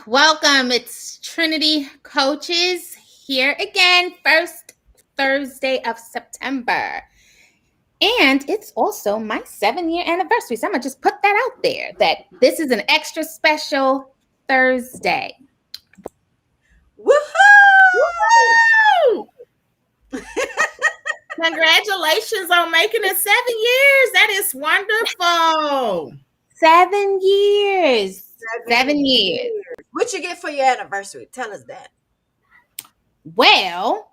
Welcome. It's Trinity Coaches here again, first Thursday of September. And it's also my 7-year anniversary. So I'm going to just put that out there that this is an extra special Thursday. Woohoo! Woo! Congratulations on making it 7 years. That is wonderful. 7 years. 7 years. What you get for your anniversary? Tell us that. Well,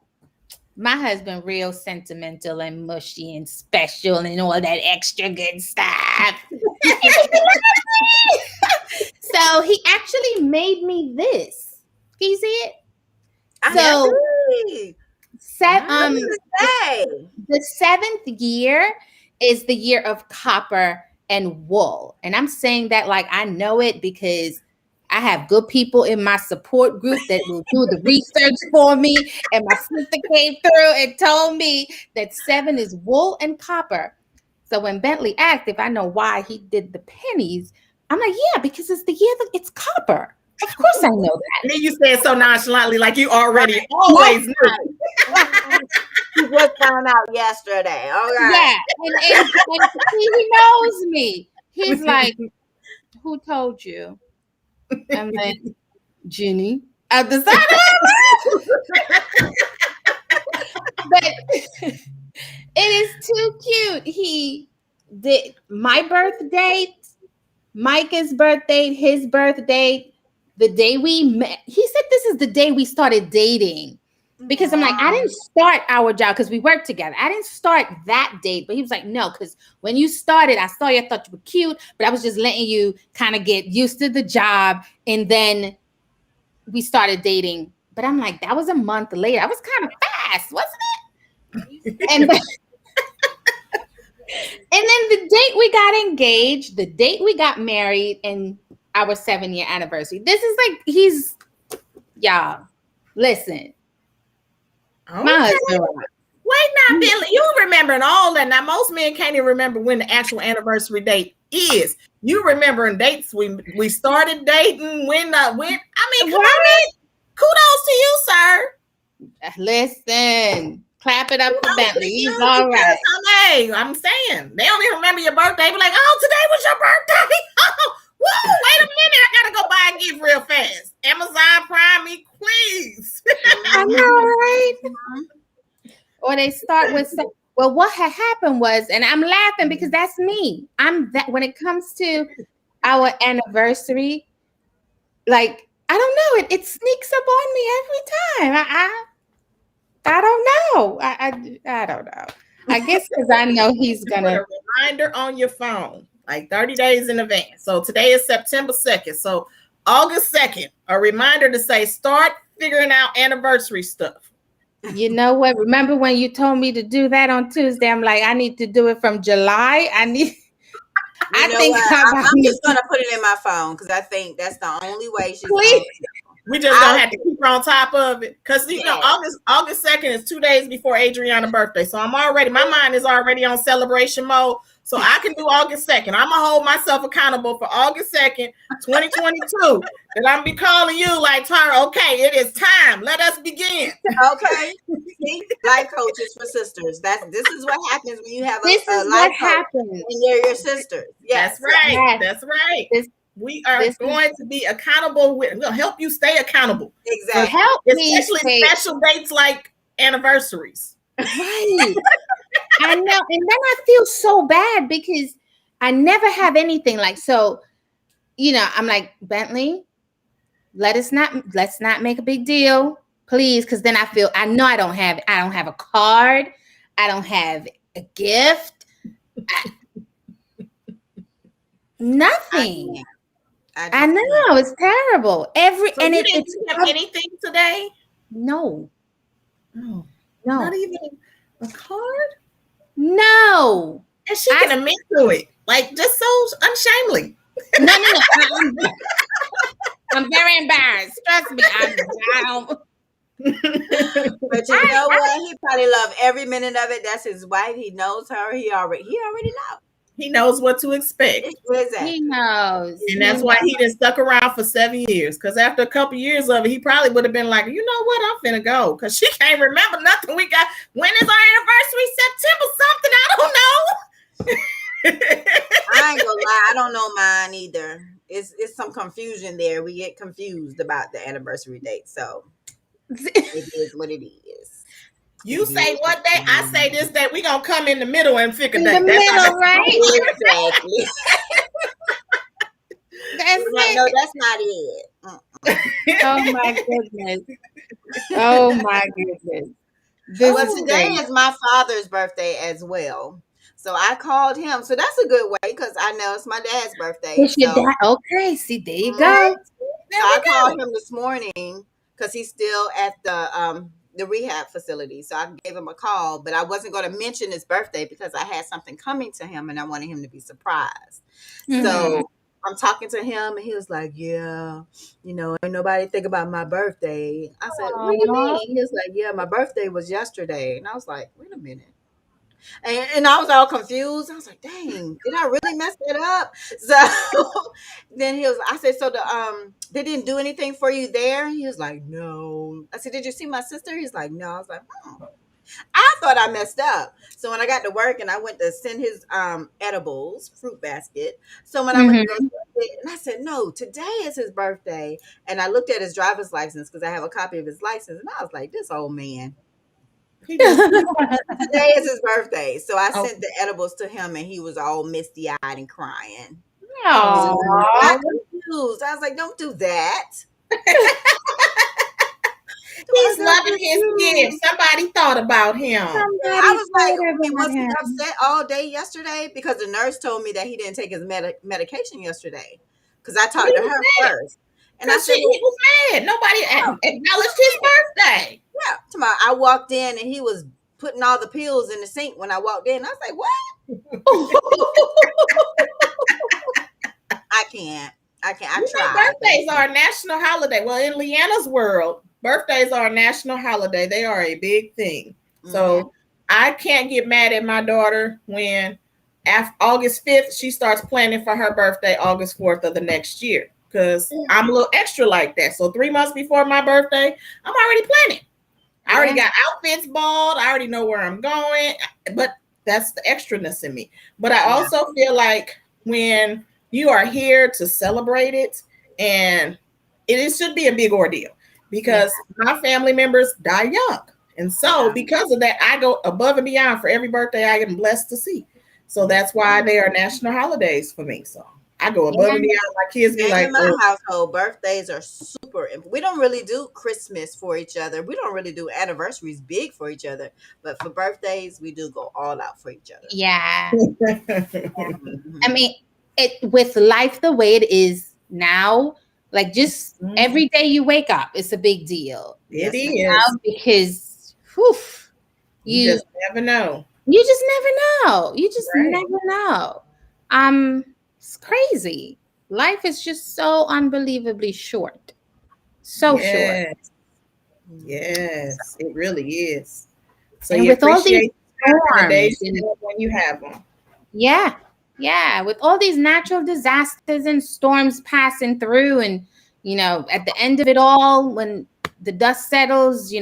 my husband real sentimental and mushy and special and all that extra good stuff. So he actually made me this. Can you see it? So the 7th year is the year of copper and wool. And I'm saying that like I know it because I have good people in my support group that will do the research for me. And my sister came through and told me that 7 is wool and copper. So when Bentley asked if I know why he did the pennies, I'm like, yeah, because it's the year that it's copper. Of course I know that. And then you said so nonchalantly, like you already always knew. You just found out yesterday. All right. Yeah. And he knows me. He's like, who told you? I'm like, Jenny. I've decided. But it is too cute. He did my birth date, Micah's birth date, his birth date, the day we met. He said this is the day we started dating. Because I'm like, I didn't start our job because we worked together. I didn't start that date. But he was like, no, because when you started, I saw you, I thought you were cute, but I was just letting you kind of get used to the job. And then we started dating. But I'm like, that was a month later. I was kind of fast, wasn't it? And then the date we got engaged, the date we got married, and our 7-year anniversary. This is like, y'all, listen. Okay. My husband. Wait now, Billy, you remembering all that. Now, most men can't even remember when the actual anniversary date is. You remembering dates we started dating, when I mean, come on, kudos to you, sir. Listen, clap it up for Bentley. He's all right. Hey, I'm saying, they don't even remember your birthday. Be like, oh, today was your birthday. Whoa, wait a minute. I got to go buy a gift real fast. Amazon Prime me, please. I know, right? Or they start with, well, what had happened was, and I'm laughing because that's me. I'm that when it comes to our anniversary, like, I don't know, it sneaks up on me every time. I don't know. I don't know. I guess because I know he's gonna put a reminder on your phone, like 30 days in advance. So today is September 2nd. So August 2nd, a reminder to say, start figuring out anniversary stuff. You know what? Remember when you told me to do that on Tuesday? I'm like, I need to do it from July. I'm just gonna put it in my phone because I think that's the only way she's going. We just don't have to keep her on top of it. Because you know, August 2nd is 2 days before Adriana's birthday. So my mind is already on celebration mode. So I can do August 2nd. I'm gonna hold myself accountable for August 2nd, 2022. And I'm be calling you like, Tara, okay, it is time. Let us begin. Okay. See, life coaches for sisters. This is what happens when you have a coach life and they're your sisters. Yes. That's right. Yes. That's right. We are going to be accountable. We'll help you stay accountable. Exactly. So especially special dates like anniversaries. Right. I know. And then I feel so bad because I never have anything like, so, you know, I'm like, Bentley, let's not make a big deal, please. Cause then I know I don't have a card. I don't have a gift. Nothing. I know, it's terrible. So you didn't have anything today? No. Not even a card? No. And she can admit to it. Like, just so unashamedly. No. I'm very embarrassed. Trust me. But you know what? He probably loved every minute of it. That's his wife. He knows her. He already knows. He knows what to expect. Exactly. He knows. And that's why he just stuck around for 7 years. Because after a couple years of it, he probably would have been like, you know what, I'm finna go. Because she can't remember nothing we got. When is our anniversary? September something? I don't know. I ain't gonna lie, I don't know mine either. It's some confusion there. We get confused about the anniversary date, so it is what it is. You say what day? I say this day. We gonna come in the middle and pick a In day. the That's middle, right? Exactly. That's No, it. that's not it. Oh my goodness. Oh my goodness. This Well, is today great. is my father's birthday as well. So I called him. So that's a good way because I know it's my dad's birthday. It's your So, dad. Okay, see, there you mhm. go. There So I we called go. him this morning because he's still at the rehab facility. So I gave him a call, but I wasn't going to mention his birthday because I had something coming to him and I wanted him to be surprised. Mhm. So I'm talking to him and he was like, "Yeah, ain't nobody think about my birthday." I said, "What do you Aw. mean?" He was like, "Yeah, my birthday was yesterday." And I was like, "Wait a minute." And I was all confused. I was like, "Dang, did I really mess that up?" So then I said, "So they didn't do anything for you there?" He was like, "No." I said, "Did you see my sister?" He's like, "No." I was like, I thought I messed up. So when I got to work and I went to send his edibles, fruit basket. So when I went to go Mhm. send it, and I said, "No, today is his birthday." And I looked at his driver's license because I have a copy of his license, and I was like, "This old man." He just Today is his birthday. So I oh, sent the edibles to him and he was all misty eyed and crying. He was Aw. not confused. I was like, "Don't do that. he's Don't loving do his gift. you." Somebody thought about him. I Somebody was like, thought about was he him. upset all day yesterday? Because the nurse told me that he didn't take his medication yesterday. Because I He talked to was her mad first. And I because said, he "Well, was mad. Nobody yeah, acknowledged his birthday. yeah." Tomorrow, I walked in and he was putting all the pills in the sink when I walked in. I was like, "What?" I can't. I can't. I You know, tried, but I birthdays are a national holiday. Well, in Leanna's world, birthdays are a national holiday. They are a big thing. can't. So I can't get mad at my daughter when after August 5th, she starts planning for her birthday August 4th of the next year. Because I'm a little extra like that. So 3 months before my birthday, I'm already planning. I already Yeah. got outfits bought. I already know where I'm going. But that's the extraness in me. But I Yeah. also feel like when you are here to celebrate it, and should be a big ordeal Yeah. because my family members die young. And so, Yeah. because of that, I go above and beyond for every birthday I am blessed to see. So that's why they are national holidays for me. So I go above Yeah. and beyond. My kids be Same like, in my oh, household. Birthdays are super important. We don't really do Christmas for each other. We don't really do anniversaries big for each other. But for birthdays, we do go all out for each other. Yeah. I Mhm. mean, it with life the way it is now, like just every day you wake up, it's a big deal it Yes, ma'am. is. because whew, You you just never know. you just never know. You just Right. never know. It's crazy. Life is just so unbelievably short. So short. Yes. Yes, it really is. So And you with all these appreciate the storms days and when you have them. yeah, yeah, with all these natural disasters and storms passing through, and at the end of it all, when the dust settles,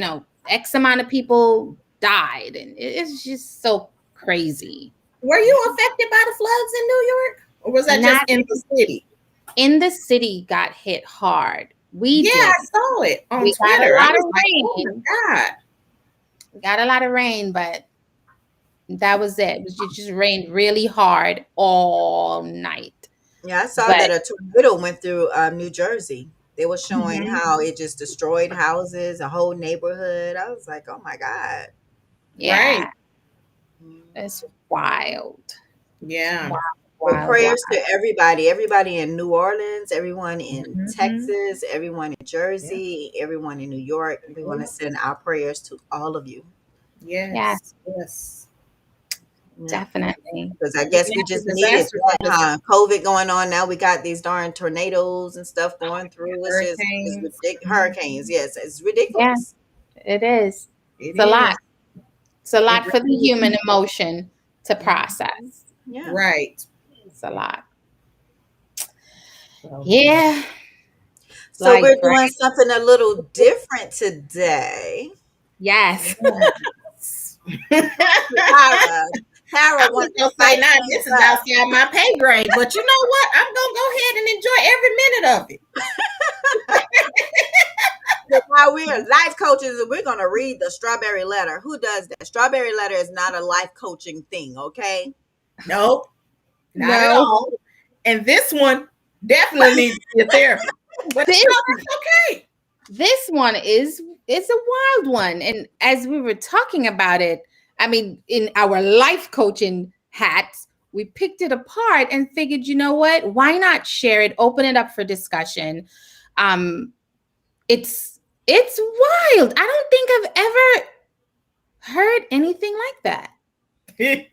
X amount of people died, and it's just so crazy. Were you affected by the floods in New York? Or was that just Not in the city? in the city got hit hard. We Yeah, did. I saw it on We got a Twitter. I lot was of like, oh rain. my God. We got a lot of rain, but that was it. It just rained really hard all night. Yeah, I saw But that a tornado went through New Jersey. They were showing Mhm. how it just destroyed houses, a whole neighborhood. I was like, "Oh my God." yeah, Right. it's wild. Yeah. Wild, But wild, wild. prayers to everybody in New Orleans, everyone in Mhm. Texas, everyone in Yeah. Jersey, everyone in New York. We want to send our prayers to all of you. Yeah, Yes. Yes. Yeah. definitely. Because I We guess we have just the needed disasters that, on this huh? COVID going on now. We got these darn tornadoes and stuff going through. It's hurricanes. ridiculous. Mhm. Hurricanes, yes, it's Yeah, ridiculous. it is. It It's a lot. is. It's a It lot for the really is. human emotion to Mhm. process. Yeah. Right. It's a lot. So, Yeah. So Life, we're right? doing something a little different today. Yes. Tara, I Tara was wants to gonna say, spice nah, things this is up. outside my pay grade, but you know what? I'm gonna go ahead and enjoy every minute of it. So now we are life coaches and we're going to read the strawberry letter. Who does that? Strawberry letter is not a life coaching thing, okay? Nope, not at No. all. And this one definitely needs to be a therapy. But This that's okay. this one is a wild one. And as we were talking about it, I mean, in our life coaching hats, we picked it apart and figured, you know what? Why not share it, open it up for discussion? Um, it's wild. I don't think I've ever heard anything like that. It's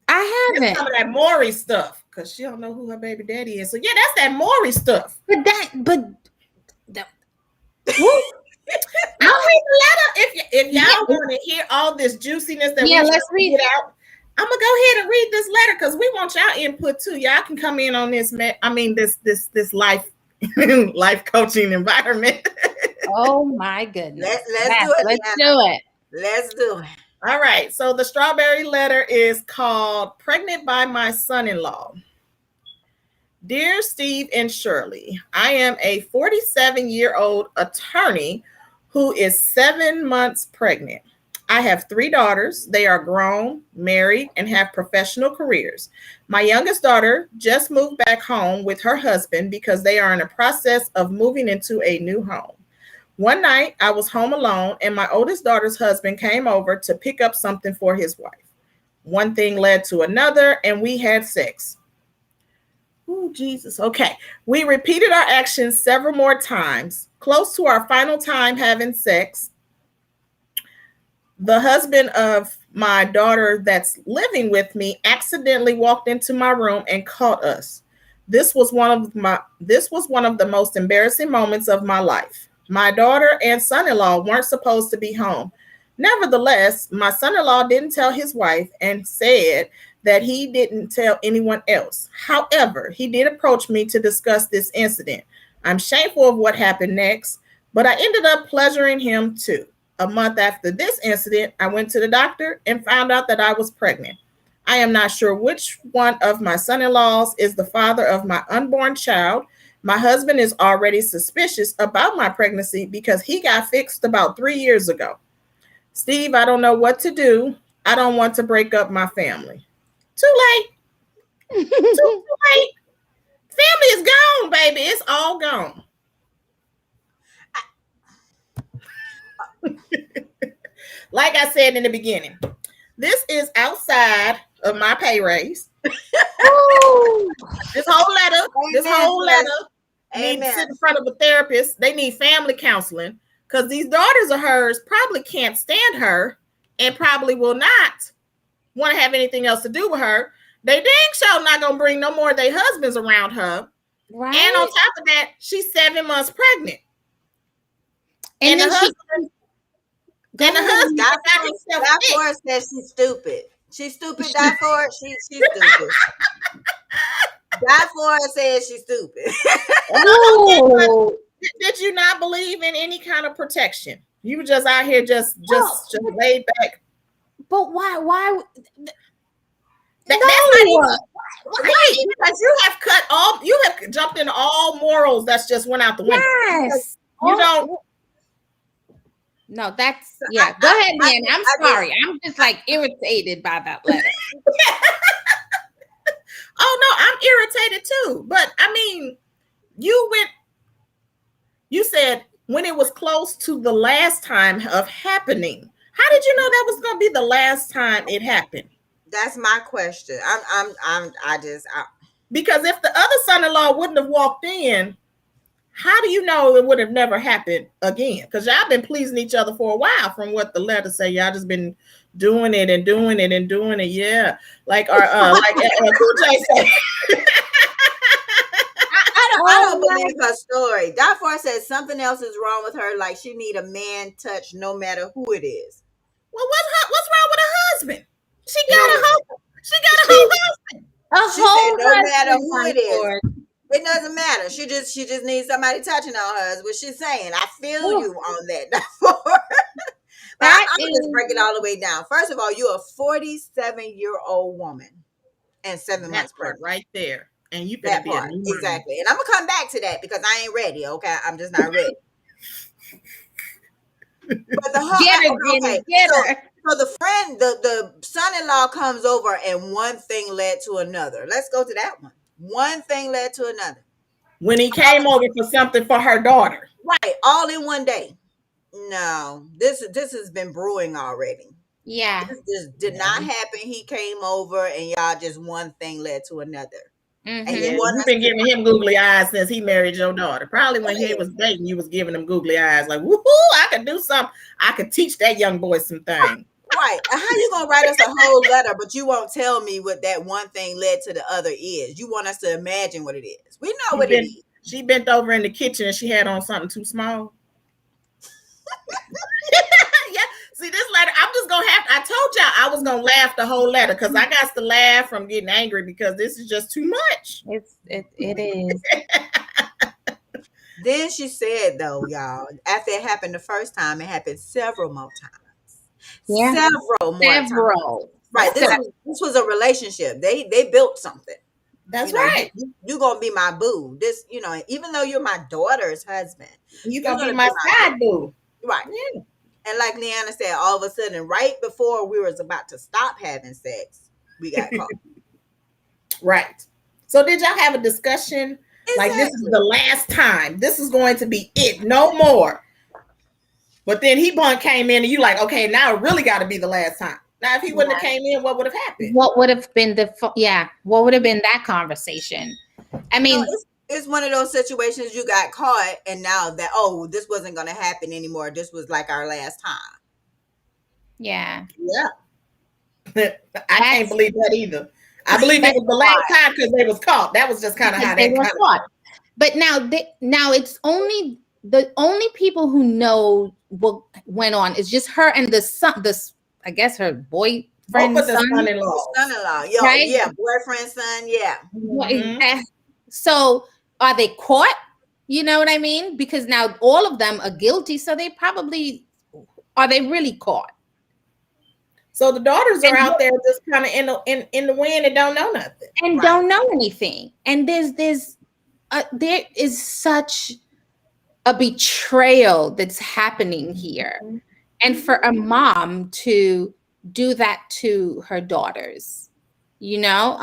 I some haven't. of that Maury stuff because she don't know who her baby daddy is. So yeah, that's that Maury stuff. But woo, I'll read the letter if yeah, y'all want to hear all this juiciness that we yeah, trying let's to read. get out. I'm gonna go ahead and read this letter because we want y'all input too. Y'all can come in on this. I mean, this life life coaching environment. Oh my goodness. Let's Yes, do it. let's Deanna. do it. Let's do it. All right. So the strawberry letter is called "Pregnant by My Son-in-Law." Dear Steve and Shirley, I am a 47-year-old attorney who is 7 months pregnant. I have three daughters. They are grown, married, and have professional careers. My youngest daughter just moved back home with her husband because they are in the process of moving into a new home. One night, I was home alone, and my oldest daughter's husband came over to pick up something for his wife. One thing led to another, and we had sex. Oh, Jesus. Okay. We repeated our actions several more times. Close to our final time having sex, the husband of my daughter that's living with me accidentally walked into my room and caught us. This was one of the most embarrassing moments of my life. My daughter and son-in-law weren't supposed to be home. Nevertheless, my son-in-law didn't tell his wife and said that he didn't tell anyone else. However, he did approach me to discuss this incident. I'm shameful of what happened next, but I ended up pleasuring him too. A month after this incident, I went to the doctor and found out that I was pregnant. I am not sure which one of my son-in-laws is the father of my unborn child. My husband is already suspicious about my pregnancy because he got fixed about 3 years ago. Steve, I don't know what to do. I don't want to break up my family. Too late. Too late. Family is gone, baby. It's all gone. Like I said in the beginning, this is outside of my pay raise. This whole letter needs to Amen. sit in front of a therapist. They need family counseling because these daughters of hers probably can't stand her and probably will not want to have anything else to do with her. They dang sure not gonna bring no more of their husbands around her. Right. And on top of that, she's 7 months pregnant. And the then husband, got himself That sick. Forrest says she's stupid. She's stupid, that Forrest. She's stupid. That Forrest says she's stupid. Oh, Did you not believe in any kind of protection? You were just out here just laid back. but why That's no. not even right, because you have jumped into all morals that's just went out the window. Yes. You don't. No, that's yeah. Go ahead, man. I'm sorry. I'm just like irritated by that letter. Oh no, I'm irritated too. But I mean, you said when it was close to the last time of happening. How did you know that was going to be the last time it happened? That's my question. Because if the other son-in-law wouldn't have walked in, how do you know it would have never happened again? Because y'all been pleasing each other for a while, from what the letter say. Y'all just been doing it and doing it and doing it. Yeah, like Cool J said. I don't believe her story. That Forrest says something else is wrong with her. Like she need a man touch, no matter who it is. Well, what's wrong with her husband? She got a husband. She got a She whole husband. a She said whole no matter husband, who my it is, lord. it doesn't matter. She just needs somebody touching on her. Is what she's saying. I feel Oof, you on that. But that I'm gonna just is break it all the way down. First of all, you're a 47-year-old woman and 7 months That part pregnant. right there. And you finna That be a part new mama. exactly. And I'm gonna come back to that because I ain't ready. Okay, I'm just not ready. But the whole get her, okay. Jenny, get So her. the friend, the son-in-law comes over, and one thing led to another. Let's go to that one. One thing led to another. When he came over for something for her daughter. Right, all in one day. No, this has been brewing already. Yeah. This just did Yeah. not happen. He came over, and y'all just one thing led to another, and he Yeah, Mm-hmm. want you've us been to giving him googly eyes since he married your daughter. Probably when he right. was dating, you was giving him googly eyes, like, woohoo, I could do something. I could teach that young boy some things. Right. And how you gonna write us a whole letter, but you won't tell me what that one thing led to the other is? You want us to imagine what it is. We know what it is. She bent over in the kitchen and she had on something too small. Yeah. See this letter, I'm just gonna have I told y'all I was gonna laugh the whole letter because I got to laugh from getting angry because this is just too much. It is. Then she said, though, y'all, after it happened the first time, it happened several more times. Yeah. Several more times. Several. Right. This Se- Okay. was this was a relationship. They built something. That's You know, right. you gonna be my boo. This, even though you're my daughter's husband, You you're gonna be gonna my be my boo. side boo. Right. Yeah. And like Leanna said, all of a sudden, right before we was about to stop having sex, we got caught. Right. So did y'all have a discussion like this is Exactly. the last time? This is going to be it. No more. But then he bun came in and you like, okay, now it really got to be the last time. Now, if he wouldn't have came in, what would have happened? what would have been what would have been that conversation? I mean, It's one of those situations you got caught, and now that this wasn't gonna happen anymore. This was like our last time. yeah. Yeah. I can't That's believe that either. I believe it that's was the why. last time because they was caught. That was just kind of Because how they that were kind of. caught. But now it's only the only people who know what went on is just her and the son. This I guess her Both boyfriend's of the son, son-in-laws. Son-in-law, yo, right? yeah, boyfriend, son, yeah. Mm-hmm. So are they caught? You know what I mean? Because now all of them are guilty, so they probably are they really caught? So the daughters are And out there just kind of in the wind and don't know nothing. Right. don't know anything. And there is such a betrayal that's happening here. Mhm. And for a mom to do that to her daughters, you know,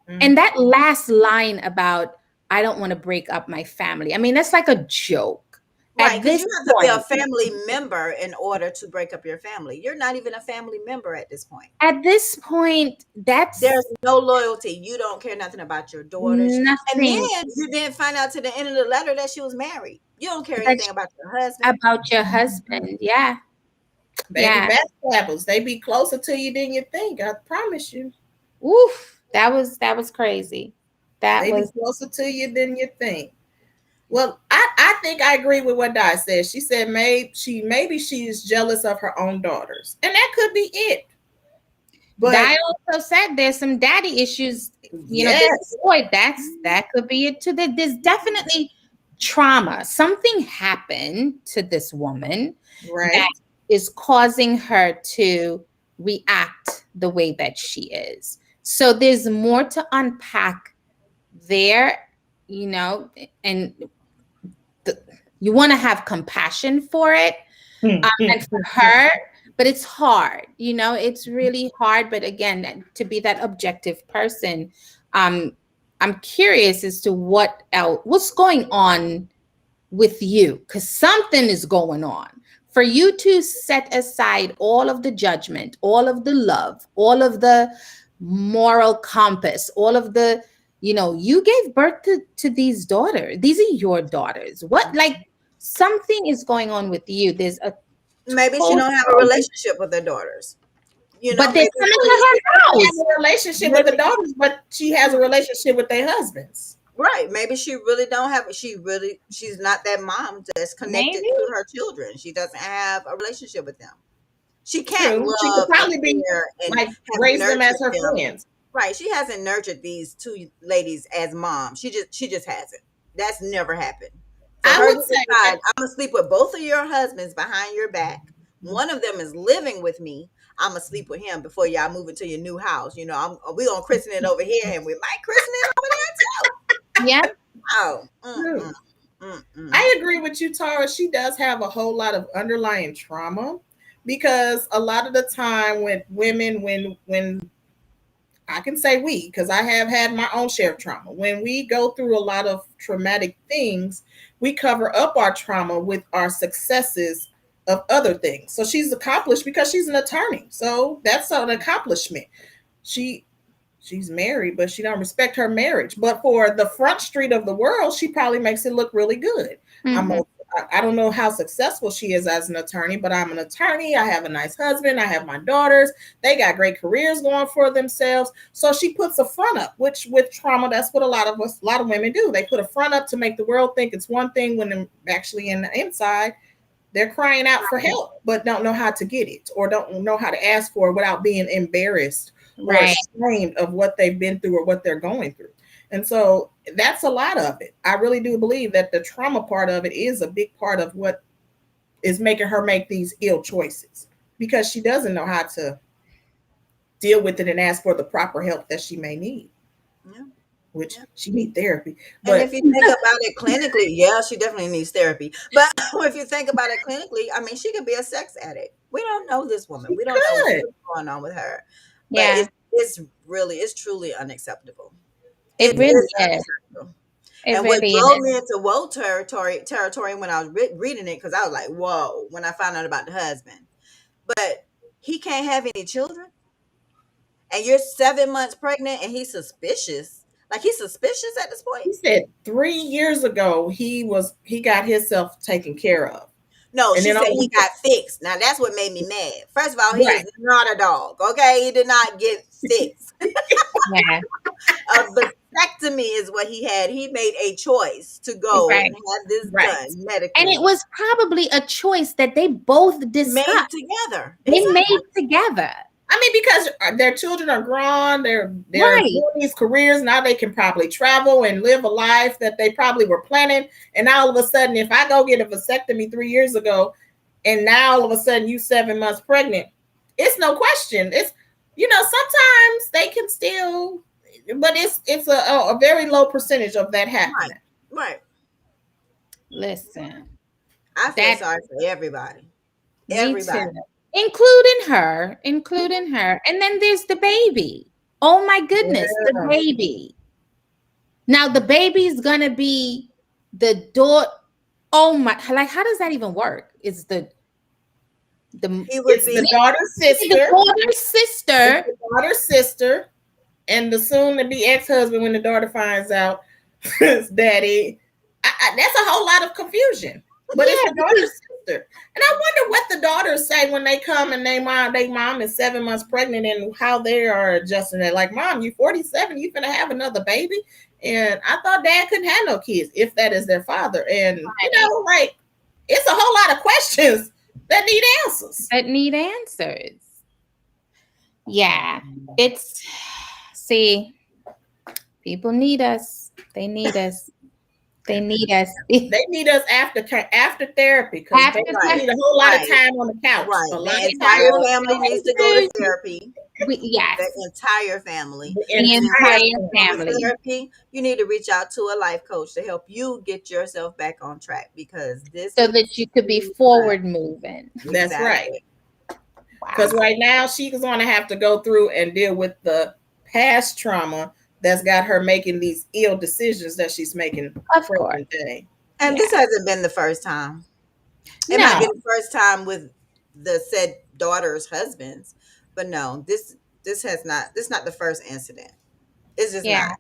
and that last line about I don't want to break up my family. I mean, that's like a joke. Right, At because this you have to be a point, family member in order to break up your family. You're not even a family member at this point. that's There's no loyalty. You don't care nothing about your daughters. And then nothing you didn't find out to the end of the letter that she was married. You don't care anything that's about your husband. about your husband. Yeah. Baby Yeah. backstabbers, they be closer to you than you think. I promise you. Oof. That was crazy. That They be was closer to you than you think. Well, I think I agree with what Di said. She said maybe she is jealous of her own daughters. And that could be it. But Di also said there's some daddy issues. This yes, boy, that could be it too. There's definitely trauma. Something happened to this woman that right. is causing her to react the way that she is. So there's more to unpack there, and you want to have compassion for it and for her, but it's hard. It's really hard. But again, to be that objective person, um, I'm curious as to what's going on with you, because something is going on. For you to set aside all of the judgment, all of the love, all of the moral compass, all of the, you gave birth to these daughters. These are your daughters. What, like, something is going on with you. There's a Maybe she total, don't have a relationship with her daughters. but they're Maybe coming she to her She house. has a relationship with the daughters, but she has a relationship with their husbands. right. Maybe she really don't have she's not that mom that's connected Maybe. to her children. She doesn't have a relationship with them. She can't True. She could love and probably be care and like have raise them as nurtured her them. friends. Right. She hasn't nurtured these two ladies as mom. She just hasn't. That's never happened. For I her would to say decide, that, I'm gonna sleep with both of your husbands behind your back. One of them is living with me. I'm gonna sleep with him before y'all move into your new house. You know, we gonna christen it over here, and we might christen it over there too. Yep. Oh, true. mm, mm. I agree with you, Tara. She does have a whole lot of underlying trauma because a lot of the time when women, when I can say we, because I have had my own share of trauma. When we go through a lot of traumatic things, we cover up our trauma with our successes of other things. So she's accomplished because she's an attorney. So that's an accomplishment. She she's married, but she don't respect her marriage. But for the front street of the world, she probably makes it look really good. I'm Mm-hmm. a, I don't know how successful she is as an attorney, but I'm an attorney. I have a nice husband. I have my daughters. They got great careers going for themselves. So she puts a front up, which with trauma, that's what a lot of women do. They put a front up to make the world think it's one thing when they're actually in the inside. They're crying out for help, but don't know how to get it or don't know how to ask for it without being embarrassed or Right. ashamed of what they've been through or what they're going through. And so that's a lot of it. I really do believe that the trauma part of it is a big part of what is making her make these ill choices because she doesn't know how to deal with it and ask for the proper help that she may need, Yeah, which yeah. she need therapy. And But if you think about it clinically, yeah, she definitely needs therapy. But if you think about it clinically, I mean, she could be a sex addict. We don't know this woman. she We don't know could. what's going on with her. But Yeah. it's truly unacceptable. It It really is is. unacceptable. It And what really drove is. me into woe territory when I was reading it, because I was like, whoa, when I found out about the husband. But he can't have any children, and you're 7 months pregnant, and he's suspicious. Like he's suspicious at this point. He said 3 years ago he got himself taken care of. No, And she then said all of he a sudden, got fixed. Now that's what made me mad. First of all, he is right. not a dog. Okay, he did not get fixed. Yeah. A vasectomy is what he had. He made a choice to go Right. and have this Right. done And it medically, was probably a choice that they both made discussed. together. They Exactly. made together. I mean, because their children are grown, they're Right. doing these careers now. They can probably travel and live a life that they probably were planning. And now all of a sudden, if I go get a vasectomy 3 years ago, and now all of a sudden you 7 months pregnant, it's no question. It's sometimes they can still, but it's a very low percentage of that Right. happening. Right. Listen, I feel that sorry for everybody. me Everybody. too. Including her. And then there's the baby. Oh my goodness, the Yeah. baby. Now the baby's gonna be the daughter. Oh my, like how does that even work? It's the He would It's be the daughter's the sister. daughter's It's sister. the daughter's sister, and the soon-to-be ex-husband when the daughter finds out it's daddy. That's a whole lot of confusion. But it's Yeah, the because daughter's sister, and I wonder what the daughters say when they come and they mom is 7 months pregnant and how they are adjusting it. Like, mom, you 47, you finna have another baby, and I thought dad couldn't have no kids if that is their father, and like it's a whole lot of questions that need answers. that need answers. Yeah, it's see, people need us. They need us. They need us. They need us after therapy because After they right. need a whole lot of Right. time on the couch. Right. A lot The of entire time. family needs to go to therapy. yes, The entire family. The the And entire entire family. with family. therapy, you need to reach out to a life coach to help you get yourself back on track, because this So is that you could be forward moving. That's right. exactly. Because Wow. right now she's going to have to go through and deal with the past trauma that's got her making these ill decisions that she's making Of course. present day. And Yeah. this hasn't been the first time. It might be No. the first time with the said daughter's husbands, but no, this not the first incident. It's just Yeah. not.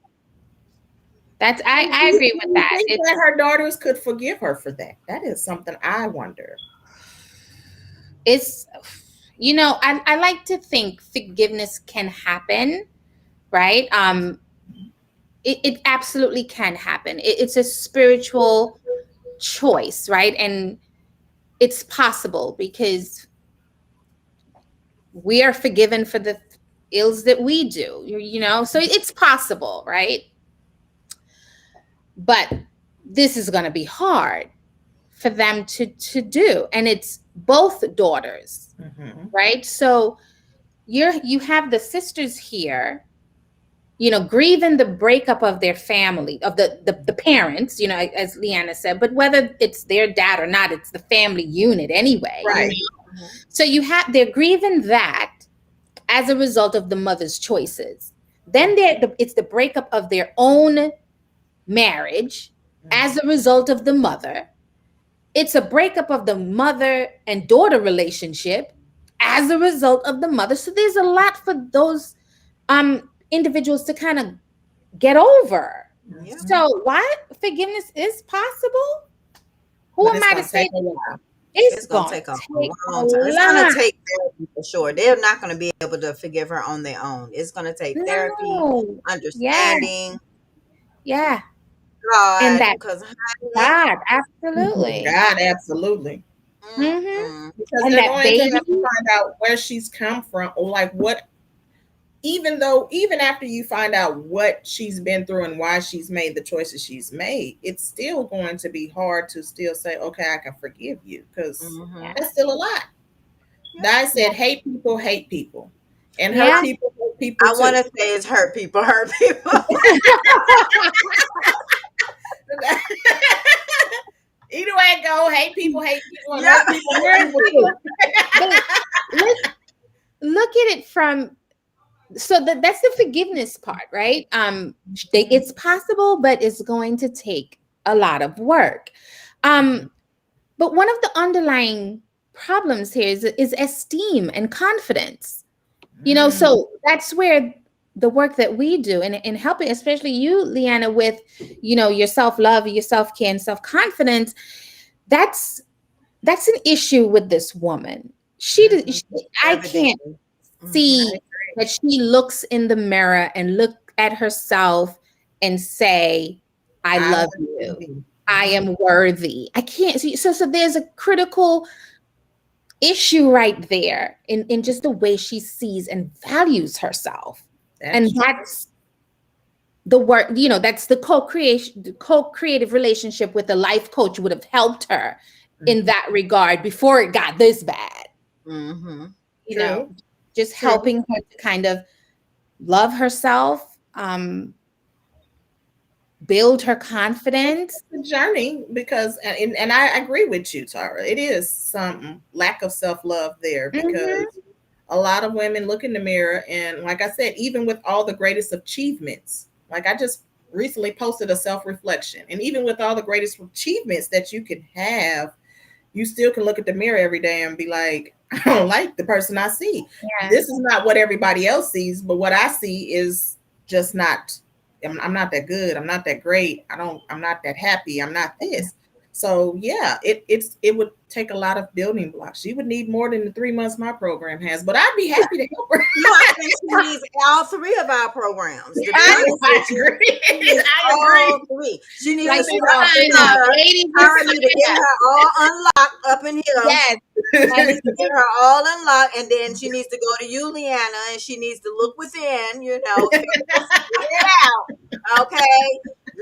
That's Do I you agree with that. think It's that her daughters could forgive her for that? That is something I wonder. it's I like to think forgiveness can happen, right? It absolutely can happen. It's a spiritual choice, right? And it's possible because we are forgiven for the ills that we do, so it's possible, right? But this is going to be hard for them to do, and it's both daughters, right? So you have the sisters here, grieving the breakup of their family, of the parents, as Leanna said, but whether it's their dad or not, it's the family unit anyway. Right. So they're grieving that as a result of the mother's choices. Then it's the breakup of their own marriage as a result of the mother. It's a breakup of the mother and daughter relationship as a result of the mother. So there's a lot for those individuals to kind of get over. Yeah. So why forgiveness is possible? Who am I to say that? It's going to take a long time. It's going to take therapy for sure. They're not going to be able to forgive her on their own. It's going to take therapy, understanding. Yeah. God, and that God, absolutely. God, absolutely. Mm-hmm. Because and they're going to have to find out where she's come from, or like what. Even after you find out what she's been through and why she's made the choices she's made, it's still going to be hard to still say, okay, I can forgive you, because that's still a lot. I said, hate people, and hurt people, hurt people. I want to say it's hurt people. Either way it go, hate people, and hurt people. Look at it from. So that's the forgiveness part, right? It's possible, but it's going to take a lot of work. But one of the underlying problems here is esteem and confidence. So that's where the work that we do in helping, especially you, Leanna, with your self-love, your self-care, and self-confidence. That's an issue with this woman. I can't see that she looks in the mirror and look at herself and say, I love you. I am worthy. I can't see. So there's a critical issue right there in just the way she sees and values herself. That's the work, that's the co-creative relationship with a life coach would have helped her in that regard before it got this bad. Just helping her to kind of love herself, build her confidence. It's a journey, because, and I agree with you, Tara. It is some lack of self-love there, because a lot of women look in the mirror, and like I said, even with all the greatest achievements, like I just recently posted a self-reflection, and even with all the greatest achievements that you can have, you still can look at the mirror every day and be like, I don't like the person I see. Yeah. This is not what everybody else sees, but what I see is just not, I'm not that good. I'm not that great. I'm not that happy. I'm not this. So yeah, it would take a lot of building blocks. She would need more than the 3 months my program has, but I'd be happy to help her. I think she needs all 3 of our programs. I agree. All 3. She needs to sit off in her. Tara need to get her all unlocked up in here. Yes. I need to get her all unlocked, and then she needs to go to you, Leanna, and she needs to look within, figure it out. Okay?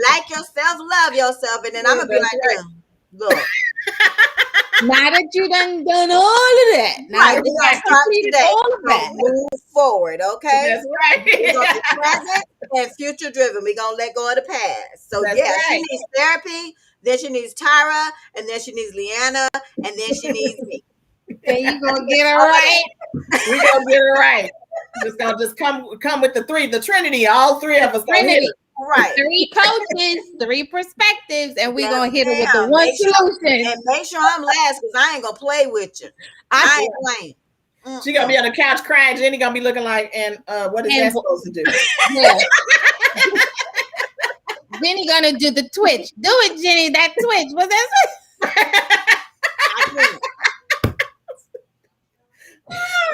Like yourself, love yourself, and then I'm gonna be like, look. Now that you done all of that, now we gotta start today. All of that. Move forward, okay? That's right. We're gonna be present and future driven. We're gonna let go of the past. So she needs therapy, then she needs Tyra, and then she needs Leanna, and then she needs me. And you gonna get her right. We're gonna get her right. Just come with the Trinity, all 3 of us. Trinity. Right. 3 coaches, 3 perspectives, and we're going to hit it with the one solution. And make sure I'm last, because I ain't going to play with you. I ain't playing. She going to be on the couch crying. Jenny going to be looking like, and what is that supposed to do? Yeah. Jenny going to do the twitch. Do it, Jenny, that twitch. What's that?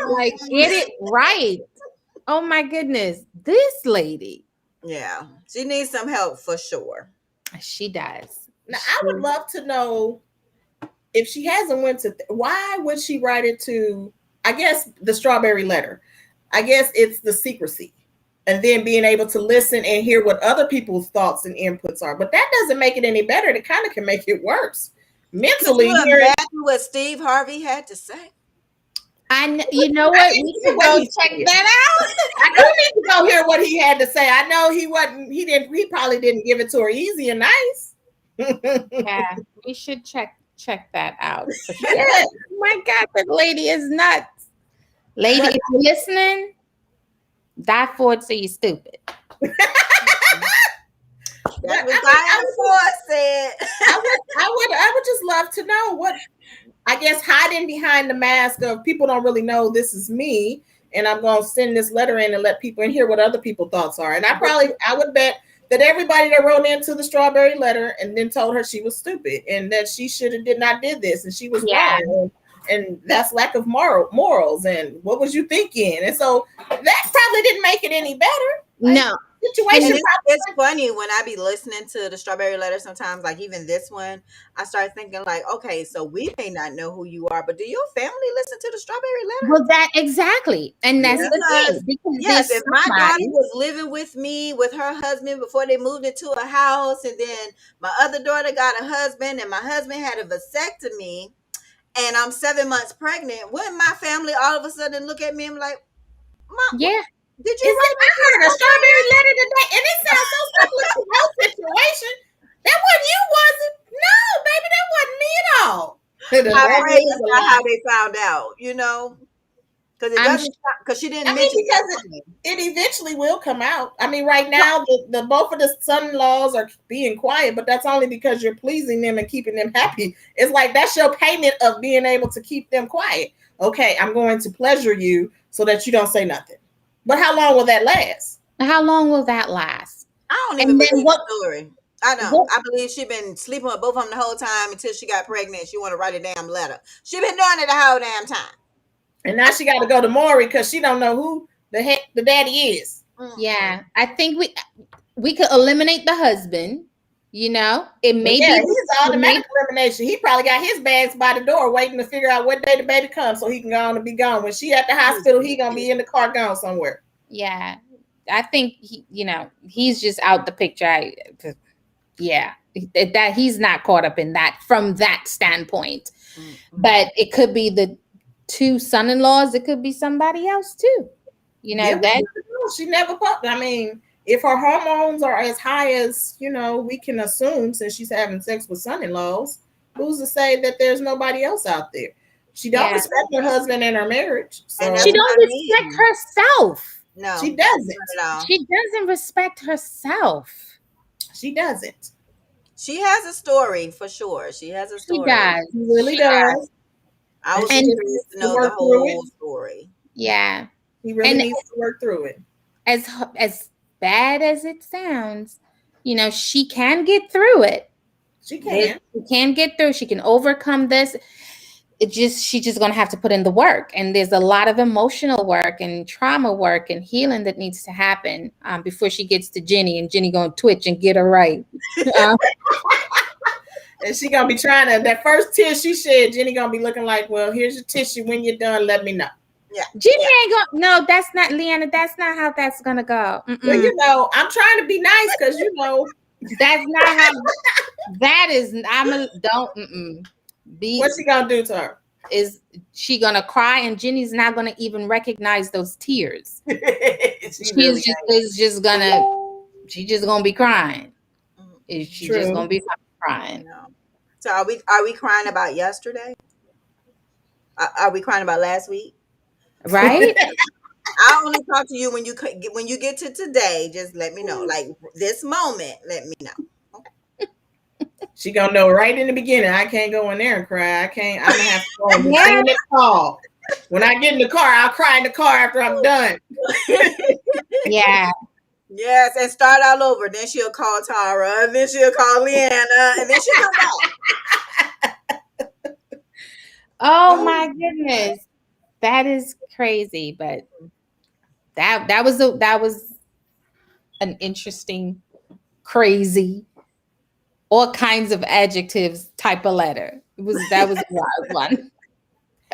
Like, get it right. Oh, my goodness. This lady. Yeah, she needs some help for sure. She does. Now, I would love to know, if she hasn't went to, why would she write it to I guess the strawberry letter. I guess it's the secrecy. And then being able to listen and hear what other people's thoughts and inputs are. But that doesn't make it any better. It kind of can make it worse. Could you Mentally, hearing imagine what Steve Harvey had to say? You know what? We should what go he check said. that out. I do need to go hear what he had to say. I know he probably didn't give it to her easy and nice. Yeah, we should check that out for sure. Yes. Oh my God, that lady is nuts. Lady, But- if you're listening, die forward so you stupid. That's what Diane Ford said. I would just love to know what, I guess, hiding behind the mask of people don't really know this is me, and I'm going to send this letter in and let people in hear what other people's thoughts are. And I would bet that everybody that wrote into the strawberry letter and then told her she was stupid and that she should have did not did this and she was wrong. And that's lack of morals. And what was you thinking? And so that probably didn't make it any better. No. Situation. It's funny when I be listening to the strawberry letter sometimes, like even this one, I start thinking like, okay, so we may not know who you are, but do your family listen to the strawberry letter? Well, that exactly. And that's the thing. Because yes, if my daughter was living with me with her husband before they moved into a house, and then my other daughter got a husband and my husband had a vasectomy and I'm 7 months pregnant, wouldn't my family all of a sudden look at me and be like, Mom, yeah. Did you write I heard a strawberry letter today, and it sounds so similar to your situation. That wasn't you, was it? No, baby, that wasn't me at all. I pray that's not how they found out, you know? Because it doesn't, because she didn't mention it eventually will come out. I mean, right now, the both of the son-in-laws are being quiet, but that's only because you're pleasing them and keeping them happy. It's like that's your payment of being able to keep them quiet. Okay, I'm going to pleasure you so that you don't say nothing. But how long will that last? How long will that last? I don't even believe the story. I don't. I believe she been sleeping with both of them the whole time until she got pregnant. She want to write a damn letter. She been doing it the whole damn time. And now she got to go to Maury because she don't know who the heck the daddy is. Yeah, I think we could eliminate the husband. You know, it may be he's automatic elimination. He probably got his bags by the door waiting to figure out what day the baby comes so he can go on and be gone. When she at the hospital, he gonna be in the car gone somewhere. Yeah, I think he's just out the picture. That he's not caught up in that from that standpoint. Mm-hmm. But it could be the two son-in-laws. It could be somebody else too. You know that she never. I mean, if her hormones are as high as, we can assume since she's having sex with son-in-laws, who's to say that there's nobody else out there? She don't respect her husband and her marriage. So. And she don't respect herself. No, she doesn't. She doesn't respect herself. She doesn't. She has a story for sure. She has a story. She does. She really does. I was curious to know the whole story. Yeah. He really needs to work through it. As bad as it sounds, she can get through it. She can. She can get through. She can overcome this. She's just gonna have to put in the work. And there's a lot of emotional work and trauma work and healing that needs to happen before she gets to Jenny, and Jenny gonna twitch and get her right. And she gonna be trying to, that first tear she shed, Jenny gonna be looking like, well, here's your tissue. When you're done, let me know. Yeah, Jenny ain't gonna. No, that's not, Leanna. That's not how that's gonna go. Well, I'm trying to be nice because that's not how. That is. What's she gonna do to her? Is she gonna cry? And Jenny's not gonna even recognize those tears. She's just gonna be crying. She's just gonna be crying. So are we crying about yesterday? Are we crying about last week? Right. I only talk to you when you get to today. Just let me know. Like this moment, let me know. Okay. She gonna know right in the beginning. I can't go in there and cry. I'm gonna have to go in the car. When I get in the car, I'll cry in the car after I'm done. Yeah. Yes, and start all over. Then she'll call Tara, and then she'll call Leanna, and then she'll come back. Oh my goodness. That is crazy, but that was an interesting, crazy, all kinds of adjectives type of letter. That was a wild one.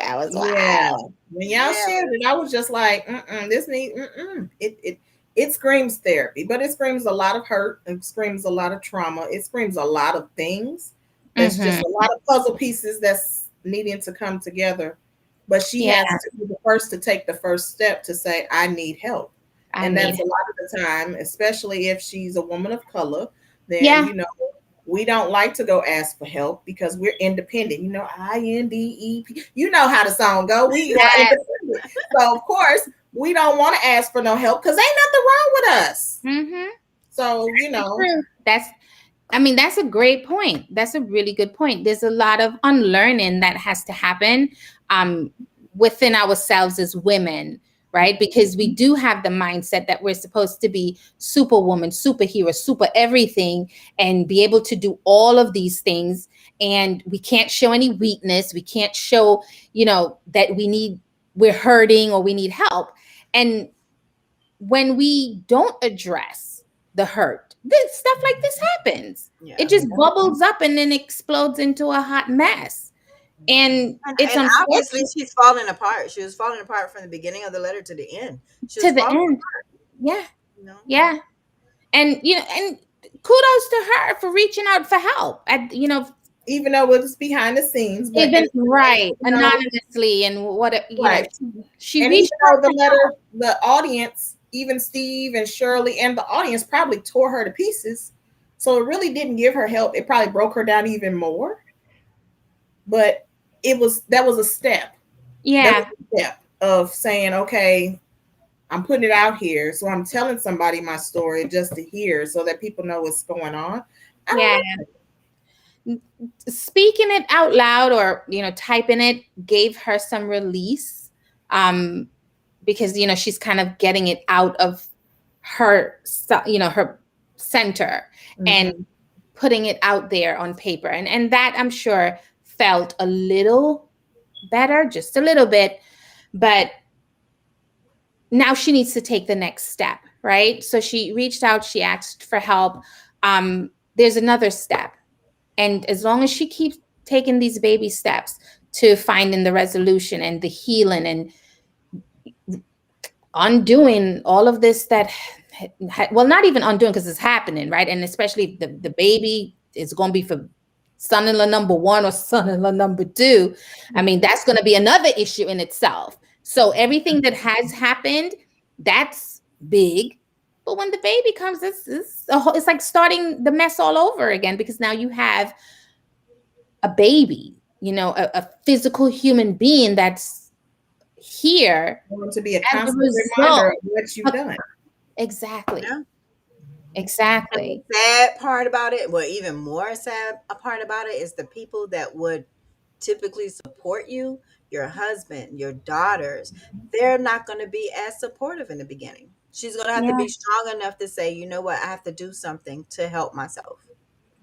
That was Yeah. wild. When y'all Yeah. shared it, I was just like, this need it screams therapy, but it screams a lot of hurt, it screams a lot of trauma, it screams a lot of things. That's just Hmm. a lot of puzzle pieces that's needing to come together. But she Yeah, has to be the first to take the first step to say, I need help. I And need. that's a lot of the time, especially if she's a woman of color, then Yeah, we don't like to go ask for help because we're independent. INDEP. You know how the song go. We are yeah. independent. So of course we don't want to ask for no help because ain't nothing wrong with us. Mm-hmm. So True. I mean, that's a great point. That's a really good point. There's a lot of unlearning that has to happen um, within ourselves as women, right? Because we do have the mindset that we're supposed to be superwoman, superhero, super everything, and be able to do all of these things. And we can't show any weakness. We can't show, that we're hurting or we need help. And when we don't address the hurt, this stuff like this happens. Yeah. It just bubbles up and then explodes into a hot mess. And it's And obviously unfortunate she's falling apart. She was falling apart from the beginning of the letter to the end. She to was the falling end. apart, Yeah. you know. Yeah. And kudos to her for reaching out for help. even though it was behind the scenes, but Even like, right, anonymously and right. she And even reached though out the for help. letter, the audience, even Steve and Shirley and the audience probably tore her to pieces. So it really didn't give her help. It probably broke her down even more. But that was a step. That was Yeah. a step of saying, okay, I'm putting it out here. So I'm telling somebody my story just to hear so that people know what's going on. I don't Yeah. know. Speaking it out loud or typing it gave her some release, um because she's kind of getting it out of her center and Mhm. putting it out there on paper, and that I'm sure felt a little better, just a little bit. But now she needs to take the next step, right? So she reached out, she asked for help. There's another step. And as long as she keeps taking these baby steps to finding the resolution and the healing and undoing all of this well, not even undoing because it's happening, right? And especially the baby is going to be for son-in-law number one or son-in-law number two. I mean, that's going to be another issue in itself. So everything that has happened, that's big. But when the baby comes, it's like starting the mess all over again, because now you have a baby, a physical human being that's here Want to be a as a constant reminder result of what you've of, done. exactly, Yeah. And the exactly. sad part about it, well, even more sad a part about it, is the people that would typically support you, your husband, your daughters, they're not going to be as supportive in the beginning. She's going to have to Yeah, be strong enough to say, you know what, I have to do something to help myself.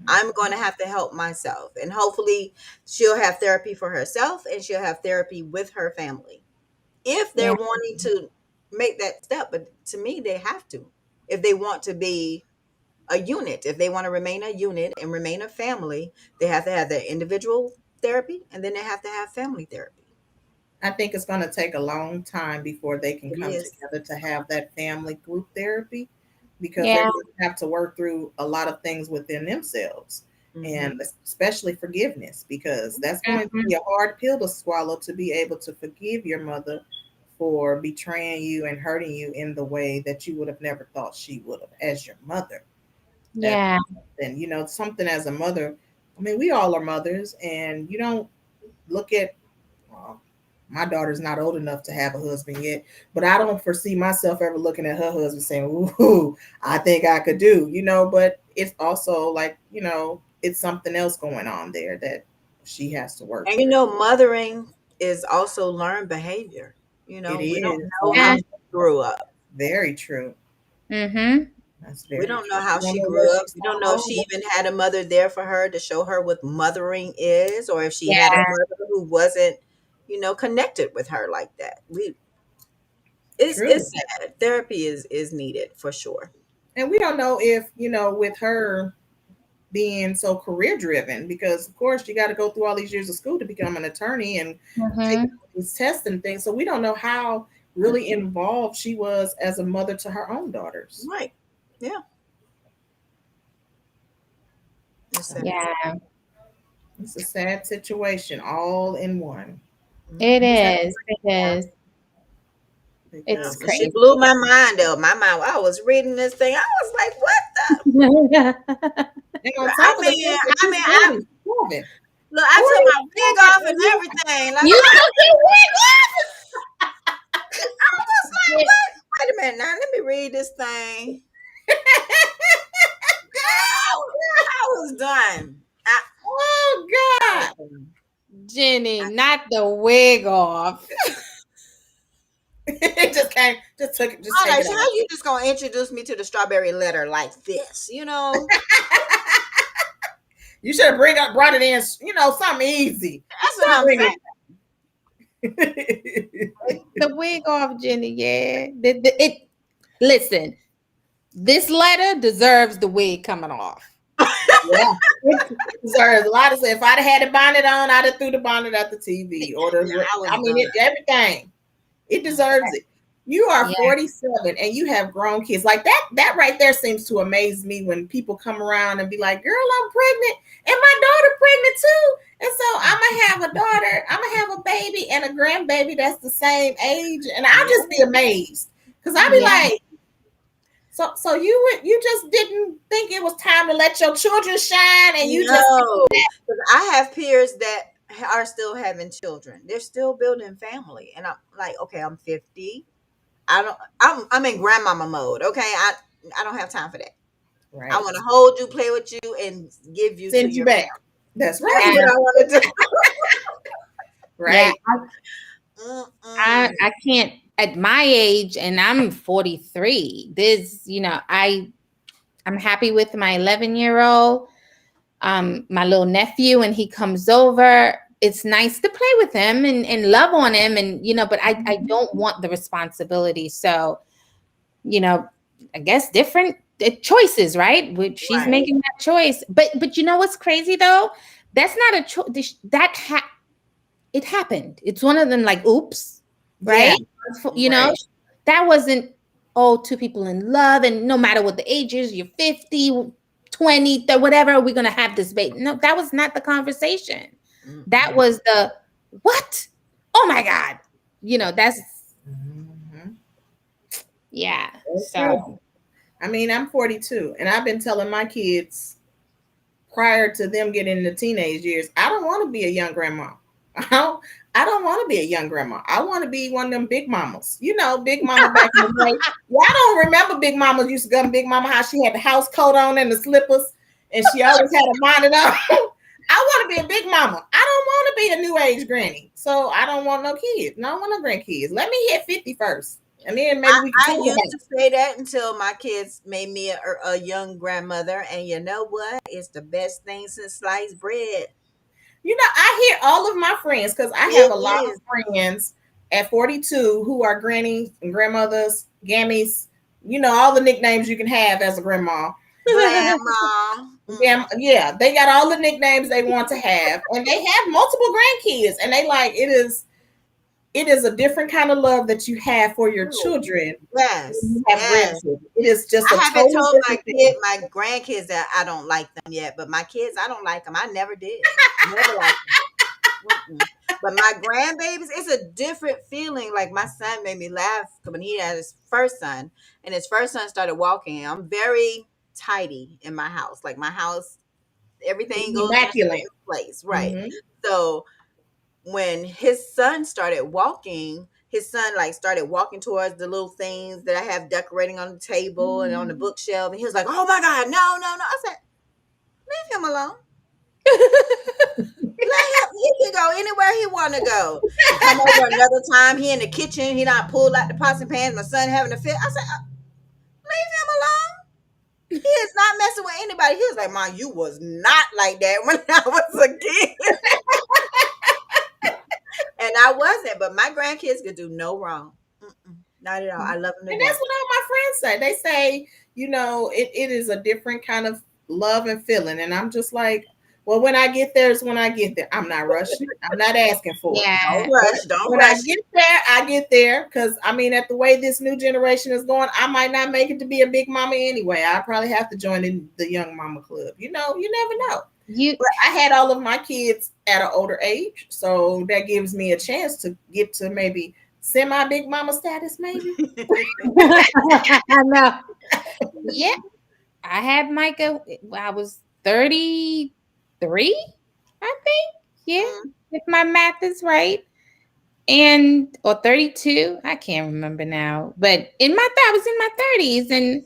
I'm going to have to help myself. And hopefully she'll have therapy for herself and she'll have therapy with her family if they're yeah, wanting to make that step. But to me, they have to. If they want to be a unit, if they want to remain a unit and remain a family, they have to have their individual therapy and then they have to have family therapy. I think it's going to take a long time before they can It come is. together to have that family group therapy because they're yeah, going to have to work through a lot of things within themselves Hmm. and especially forgiveness because that's going to mhm, be a hard pill to swallow to be able to forgive your mother for betraying you and hurting you in the way that you would have never thought she would have as your mother. That yeah, and something as a mother, I mean we all are mothers and you don't look at well, my daughter's not old enough to have a husband yet, but I don't foresee myself ever looking at her husband saying, "Ooh, I think I could do," But it's also like, it's something else going on there that she has to work And through. mothering is also learned behavior. It We don't is. know how yeah, she grew up. Very true. mhm, That's We very don't know true. how You don't she know what grew she up. We don't saw know if she mama. even had a mother there for her to show her what mothering is, or if she had a yeah, mother who wasn't, connected with her like that. It's True. sad. Therapy is needed for sure. And we don't know if, with her being so career driven, because of course you got to go through all these years of school to become an attorney and take Mhm. these tests and things. So we don't know how really involved she was as a mother to her own daughters. Right. Yeah. It's sad. Yeah, It's a sad situation, all in one. it Mhm. is. It is. Yeah, It's Because but she crazy. blew my mind though. My mind. I was reading this thing. I was like, "What the?" and on top of the fact that she's I 47. look. I took my wig 47, off and and you everything. Like, You took your wig I was just like, off. "What? Wait a minute. Now let me read this thing." I was done. oh I God. was done. Jenny, not the wig off. It just came, just I'm take like, it so off. how you just gonna introduce me to the strawberry letter like this? You know, You should have brought it in, something easy. that's what I'm Bring saying. it. The wig off, Jenny. Yeah. It. Listen, this letter deserves the wig coming off. Yeah. It deserves a lot of say. If I'd have had the bonnet on, I'd have threw the bonnet at the TV or Yeah, I was I mean, done. everything. It deserves it. You are Yeah. 47 and you have grown kids. Like that right there seems to amaze me when people come around and be like, girl, I'm pregnant and my daughter pregnant too. And so I'm gonna have a daughter, I'm gonna have a baby and a grandbaby that's the same age. And I'll just be amazed. Cause I'll be Yeah. like, so you just didn't think it was time to let your children shine and you just No, because I have peers that are still having children. They're still building family, and I'm like, okay, I'm 50. I'm in grandmama mode. Okay, I don't have time for that. I right. want to hold you, play with you, and give you to Send you your back. family. That's That's right. Yeah. what I want to do. Yeah. Right. Mm-mm. I can't at my age, and I'm 43. I'm happy with my 11-year-old, my little nephew, and he comes over. It's nice to play with him and love on him, and but I don't want the responsibility. So, I guess different choices, right? Which she's Right. making that choice. But you know what's crazy though? That's not a choice. It happened. It's one of them like, oops, Yeah. right? You know, Right. that wasn't, oh, two people in love. And no matter what the age is, you're 50, 20, whatever, we're going to have this baby. No, that was not the conversation. That Mm-mm. was the, what? Oh my God. That's, Mhm. yeah. That's true. So, I mean, I'm 42, and I've been telling my kids prior to them getting in the teenage years, I don't want to be a young grandma. I don't, I don't want to be a young grandma. I want to be one of them big mamas. Big mama back in the day. Yeah, I don't remember big mamas used to go to big mama how she had the house coat on and the slippers, and she always had a bonnet on. I want to be a big mama. I don't want to be a new age granny. So I don't want no kids. No, I don't want no grandkids. Let me hit 50 first. And then maybe we can I talk about used it. to say that until my kids made me a young grandmother, and you know what? It's the best thing since sliced bread. I hear all of my friends because I have It a lot of is friends at 42 who are grannies and grandmothers, gammies, all the nicknames you can have as a grandma. grandma. Yeah, yeah, they got all the nicknames they want to have, and they have multiple grandkids, and they like it is a different kind of love that you have for your Oh, children when yes, you have yes. grandchildren. It is just a I haven't totally told different thing. my grandkids that I don't like them yet, but my kids, I don't like them. I never did. Never liked them. Mm-mm. But my grandbabies, it's a different feeling. Like my son made me laugh when he had his first son, and his first son started walking. I'm very tidy in my house. Like my house, everything It's goes in a immaculate. certain place, right? Hmm. So when his son started walking, his son like started walking towards the little things that I have decorating on the table and on the bookshelf, and he was like, "Oh my God, no, no, no!" I said, "Leave him alone. Let him. He can go anywhere he want to go." He come over another time. He in the kitchen. He not pulled out the pots and pans. My son having a fit. I said, "Leave him alone. He is not messing with anybody." He was like, "Mom, you was not like that when I was a kid." And I wasn't, but my grandkids could do no wrong. Mm-mm, not at all. I love them to And that's death. what all my friends say. They say, it is a different kind of love and feeling. And I'm just like, well, when I get there is when I get there. I'm not rushing. I'm not asking for it. Yeah. Don't rush. Don't When I rush. get there, I get there. Because, I mean, at the way this new generation is going, I might not make it to be a big mama anyway. I probably have to join in the young mama club. You know, you never know. You But I had all of my kids at an older age. So that gives me a chance to get to maybe semi-big mama status, maybe. I know. Yeah. I had Micah when I was 33, I think. Yeah. Mm. If my math is right. And or 32, I can't remember now. But I was in my 30s, and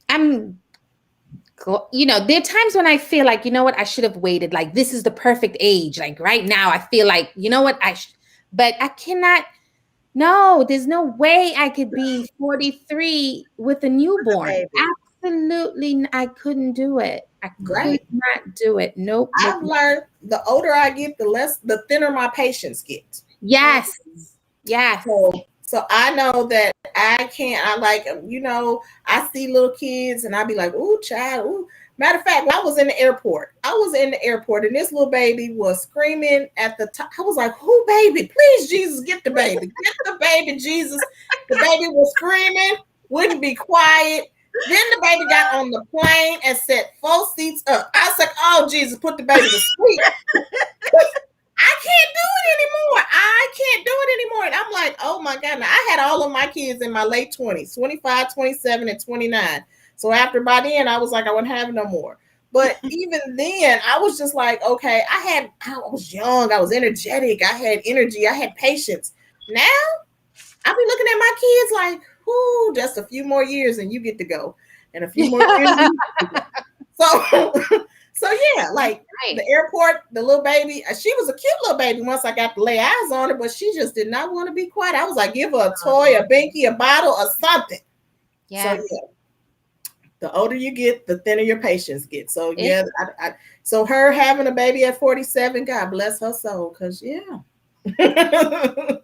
I'm there are times when I feel like, you know what, I should have waited. Like, this is the perfect age. Like, right now, I feel like, you know what, but I cannot. No, there's no way I could be 43 with a newborn. Baby. Absolutely, I couldn't do it. I could Right. not do it. Nope. I've learned the older I get, the thinner my patience gets. Yes. Yes. So I know that I can't. I like, I see little kids and I be like, ooh, child, ooh. Matter of fact, when I was in the airport, and this little baby was screaming at the top. I was like, who, baby? Please, Jesus, get the baby. Get the baby, Jesus. The baby was screaming, wouldn't be quiet. Then the baby got on the plane and set 4 seats up. I was like, oh, Jesus, put the baby to sleep. I can't do it anymore. And I'm like, oh my God. Now, I had all of my kids in my late 20s, 25, 27, and 29. So after by then, I was like, I wouldn't have no more. But even then, I was just like, okay, I was young. I was energetic. I had energy. I had patience. Now, I be looking at my kids like, ooh, just a few more years and you get to go. And a few more years. So yeah, like the airport, the little baby, she was a cute little baby once I got to lay eyes on her, but she just did not want to be quiet. I was like, give her a toy, a binky, a bottle, or something. Yes. So yeah, the older you get, the thinner your patience gets. So yeah, so her having a baby at 47, God bless her soul, because yeah. I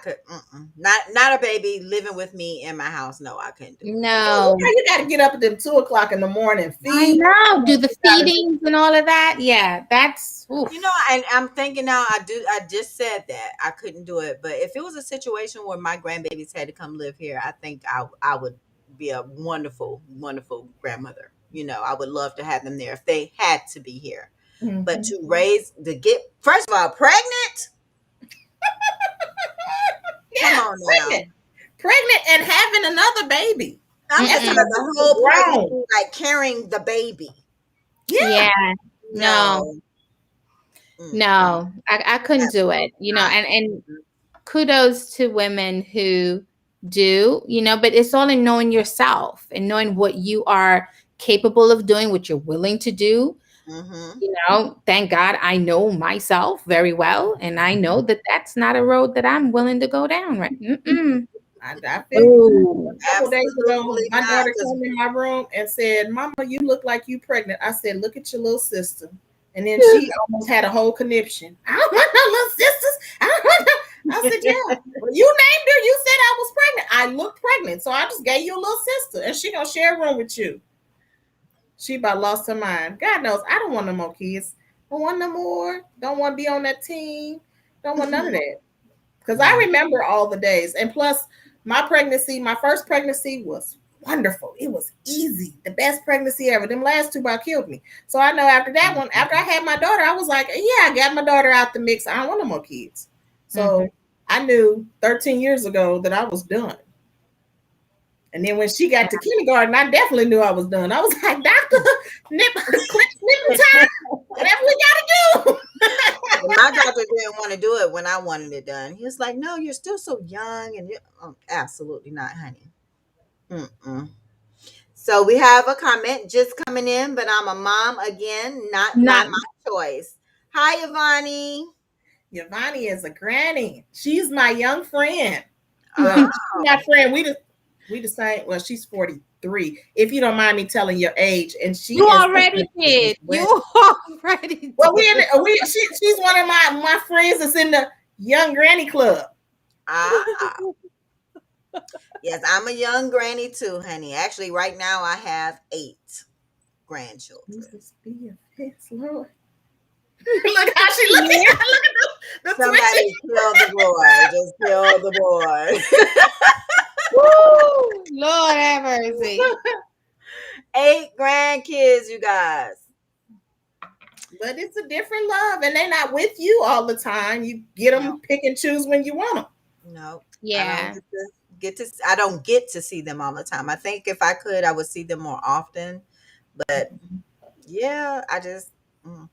could. Not a baby living with me in my house. No, I couldn't do it. No. You got to get up at them 2:00 in the morning. Feed. I know. Do the feedings and all of that. Yeah, that's. Oof. And I'm thinking now. I just said that I couldn't do it, but if it was a situation where my grandbabies had to come live here, I think I would be a wonderful, wonderful grandmother. I would love to have them there if they had to be here. Mm-hmm. But to get first of all pregnant. Yeah, come on now. Pregnant and having another baby. I'm just talking about the whole pregnancy, like carrying the baby. Yeah. No. I couldn't do it. And kudos to women who do, but it's all in knowing yourself and knowing what you are capable of doing, what you're willing to do. Mm-hmm. Thank God I know myself very well, and I know that that's not a road that I'm willing to go down. Right? I feel a couple days ago, my daughter came in my room and said, "Mama, you look like you pregnant." I said, "Look at your little sister," and then she almost had a whole conniption. I don't want no little sisters. I don't want no. I said, "Yeah, well, you named her. You said I was pregnant. I look pregnant, so I just gave you a little sister, and she gonna share a room with you." She about lost her mind. God knows, I don't want no more kids. Don't want no more. Don't want to be on that team. Don't want none of that. Because I remember all the days. And plus, my first pregnancy was wonderful. It was easy. The best pregnancy ever. Them last 2 about killed me. So I know after that one, after I had my daughter, I was like, yeah, I got my daughter out the mix. I don't want no more kids. So I knew 13 years ago that I was done. And then when she got to kindergarten, I definitely knew I was done. I was like, doctor, nip time, whatever we got to do. My doctor didn't want to do it when I wanted it done. He was like, no, you're still so young. And absolutely not, honey. Mm-mm. So we have a comment just coming in, but I'm a mom again, not my choice. Hi, Yvonne. Yvonne is a granny. She's my young friend. She's my friend. We the same. Well, she's 43. If you don't mind me telling your age, and you already did. You already did. Well, she's one of my friends that's in the young granny club. Yes, I'm a young granny too, honey. Actually, right now I have 8 grandchildren. Jesus be a fence, Lord. Look how she looking. Yeah. Look at the twitching. Somebody kill the boy. Just kill the Woo! Lord have mercy. boy. 8 grandkids, you guys. But it's a different love, and they're not with you all the time. You get No, them, pick and choose when you want them. no. I don't Yeah. I don't get to see them all the time. I think if I could, I would see them more often. But yeah, I just mm.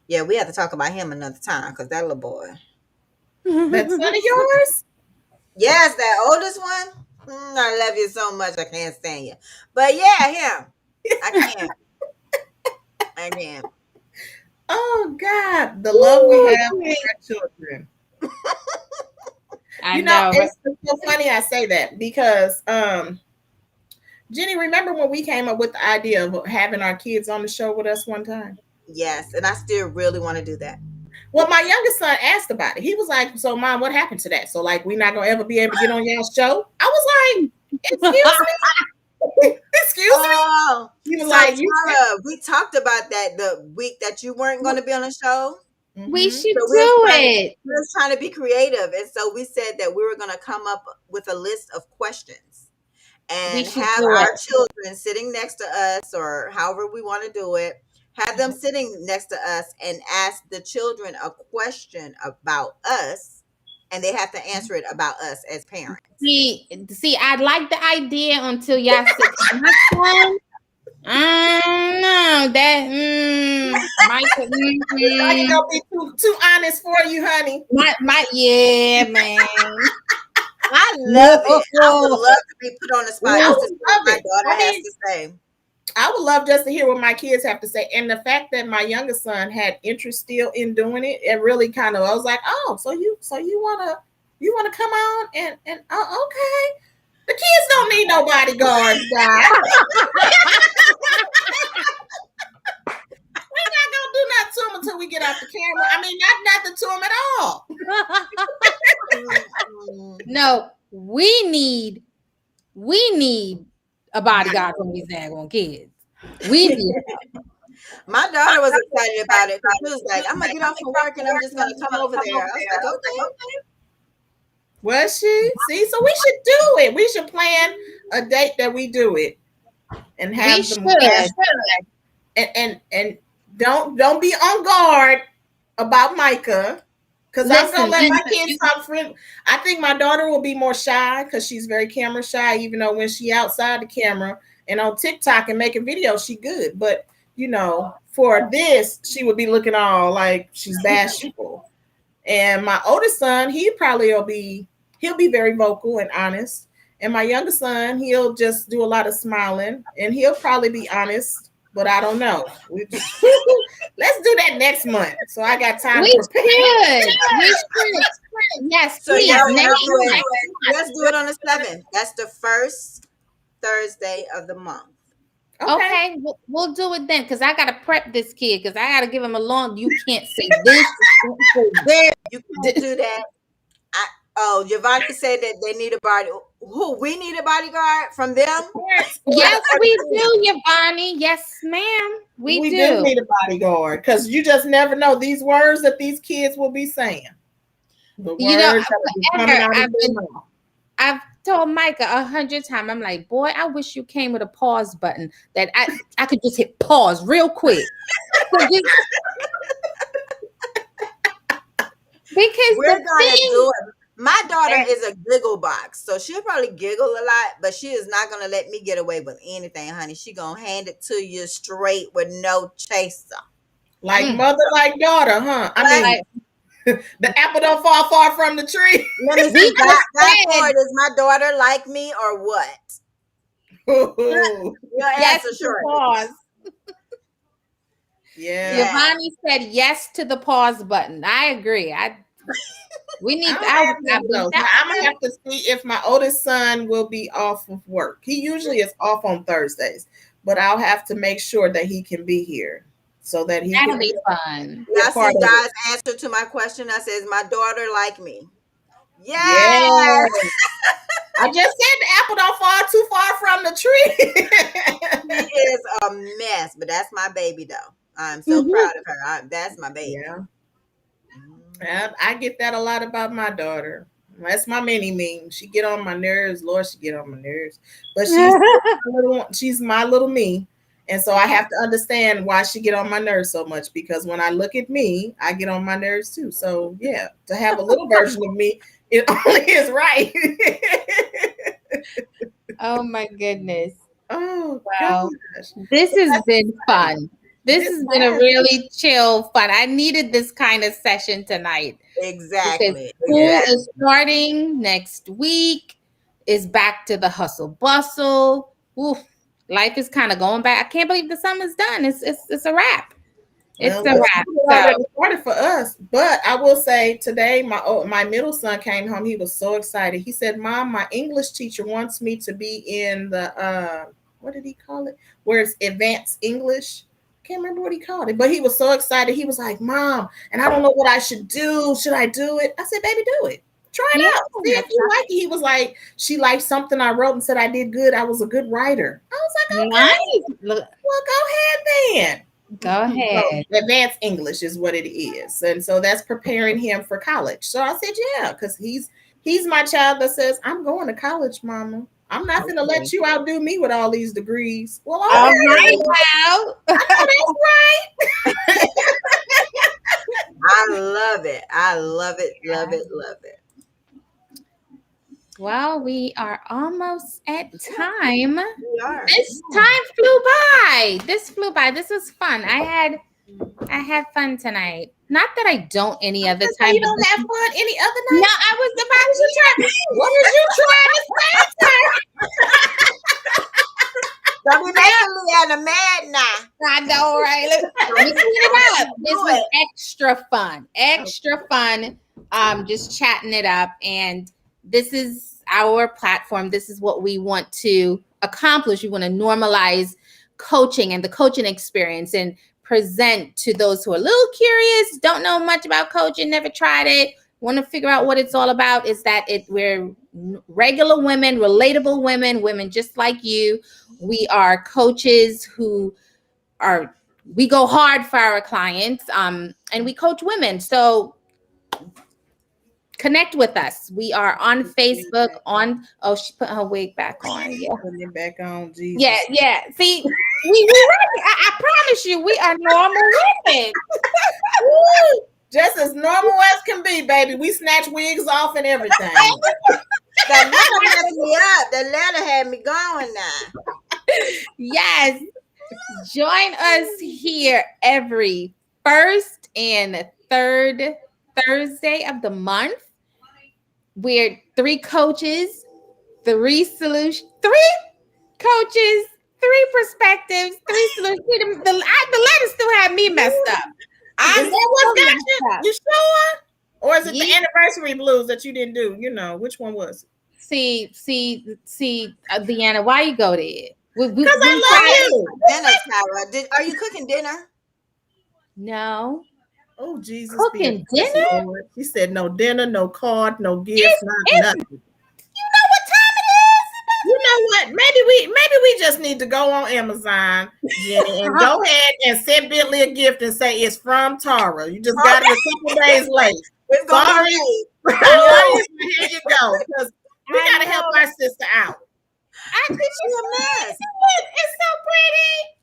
Yeah, we have to talk about him another time because that little boy. That son of yours? Yes, that oldest one. I love you so much. I can't stand you. But yeah, him. I can't. I can't. Oh God, the love we Woo, have for our children. I You know, know. it's so funny I say that because Jenny, remember when we came up with the idea of having our kids on the show with us one time? Yes, and I still really want to do that. Well, my youngest son asked about it. He was like, "So, Mom, what happened to that? So, like, we're not gonna ever be able to get on y'all's show?" I was like, "Excuse me, excuse me." Oh, He was so like, "You." Tara, we talked about that the week that you weren't going to be on the show. We Mm-hmm. should So do it. we were trying to be creative, and so we said that we were going to come up with a list of questions We and should have do our it. children sitting next to us, or however we want to do it. Have them sitting next to us and ask the children a question about us, and they have to answer it about us as parents. See, I like the idea until y'all said my son. No, that Michael. It's like it gonna be too honest for you, honey. Yeah, man. I love it. I would No. love to be put on the spot I just to would see what love my it. daughter I has mean, to say. I would love just to hear what my kids have to say. And the fact that my youngest son had interest still in doing it, it really kind of I was like, oh, so you wanna come on and oh, okay. The kids don't need no bodyguards, guys. We're not gonna do nothing to them until we get off the camera. I mean, not nothing to them at all. Mm-mm. No, we need a bodyguard from these daggone kids. We need My daughter was excited about it because she was like, I'm going to get off from work and I'm just going to come over there. I was like, okay. Was she? See, so we should do it. We should plan a date that we do it and we have them should. and don't be on guard about Micah. Because I'm gonna let my kids talk friend. I think my daughter will be more shy because she's very camera shy, even though when she outside the camera and on TikTok and making videos, she good. But for this, she would be looking all like she's bashful. And my oldest son, he'll be very vocal and honest. And my youngest son, he'll just do a lot of smiling and he'll probably be honest, but I don't know. Let's do that next month. So I got time We to prepare. should. We should. Yes, So please. y'all want Next to do month. it. Let's do it on the 7th. That's the first Thursday of the month. Okay, we'll do it then because I gotta prep this kid because I gotta give him a long. You can't say this. You can't say that. You can't do that. Giovanni said that they need a body. Who? We need a bodyguard from them? Yes, we do, Giovanni. Yes, ma'am. We do do. need a bodyguard because you just never know these words that these kids will be saying. The words that will be coming out of their mouth. I've told Micah 100 times. I'm like, boy, I wish you came with a pause button that I could just hit pause real quick. Because we're gonna do it. My daughter is a giggle box, so she'll probably giggle a lot, but she is not gonna let me get away with anything, honey. She gonna hand it to you straight with no chaser. Like mother, like daughter, huh? I mean, the apple don't fall far from the tree. Let me see. That part is my daughter like me or what? Your answer, sure. Pause. Yeah. Giovanni said yes to the pause button. I agree. We need. I'm gonna have to see if my oldest son will be off of work. He usually is off on Thursdays, but I'll have to make sure that he can be here so that he That'll be fun. Now, see, guys, answer to my question. I says, my daughter like me. Yes. I just said the apple don't fall too far from the tree. She is a mess, but that's my baby though. I'm so proud of her. That's my baby. Yeah. Mhm. I get that a lot about my daughter. That's my mini me. She get on my nerves. Lord, she get on my nerves. But she's my little me. And so I have to understand why she get on my nerves so much, because when I look at me, I get on my nerves too. So yeah, to have a little version of me, it only is right. Oh my goodness. Oh Well, gosh. this But has that's been fun. This this has been a really chill fun. I needed this kind of session tonight because Exactly. school Exactly. is starting next week. Is back to the hustle bustle. Oof, life is kind of going back. I can't believe the summer's done. It's a wrap. It's Well, a wrap. school So already started for us, but I will say today, my middle son came home. He was so excited. He said, "Mom, my English teacher wants me to be in the what did he call it? Where it's advanced English. Can't remember what he called it, but he was so excited. He was like, "Mom, and I don't know what I should do. Should I do it?" I said, "Baby, do it. Try yeah, it out. See if you like it." He was like, "She liked something I wrote and said I did good. I was a good writer." I was like, "Okay, nice. Look, well, go ahead then." go So ahead. advanced English is what it is, and so that's preparing him for college. So I said, yeah, because he's my child that says, I'm going to college, Mama. I'm not going to Okay. let you outdo me with all these degrees. Well, All okay, right, well. I know that's right. I love it. I love it. Love it. Love it. Well, we are almost at time. We are. This time flew by. This flew by. This was fun. I had fun tonight. Not that I don't any I other said, so time, you but don't have fun any other no, night? I was What about was you trying? What was you trying to say, sir? Don't be making Leanna mad now. I know, right? Let me clean it up. This Do was it. extra fun. Extra fun. Just chatting it up. And this is our platform. This is what we want to accomplish. We want to normalize coaching and the coaching experience and present to those who are a little curious, don't know much about coaching, never tried it, want to figure out what it's all about. Is that we're regular women, relatable women, women just like you. We are coaches who are, we go hard for our clients, and we coach women. So connect with us. We are on Facebook. Oh, she put her wig back on. Yeah, Putting it back on, Jesus. yeah. See, we right. I promise you, we are normal women. Woo! Just as normal as can be, baby. We snatch wigs off and everything. That letter messed me up. That letter had me going now. Yes. Join us here every first and third Thursday of the month. We're three coaches, three coaches, three perspectives, three solutions. The letter still had me messed up. Is that what got you? Up. You sure? Or is it the Yeah. anniversary blues that you didn't do? You know, which one was it? See, Deanna, why you go there? Because I love you. Dinner, Tara. Are you cooking dinner? No. Oh, Jesus. Cooking dinner? Lord. She said no dinner, no card, no gift, It's- nothing. You know what time it is? You know what? Maybe we just need to go on Amazon, Jenny, and go ahead and send Bentley a gift and say it's from Tara. You just got it a couple days late. It's gonna Sorry. be Here you go. Because we gotta help our sister out. I think She's a mess. it's so pretty.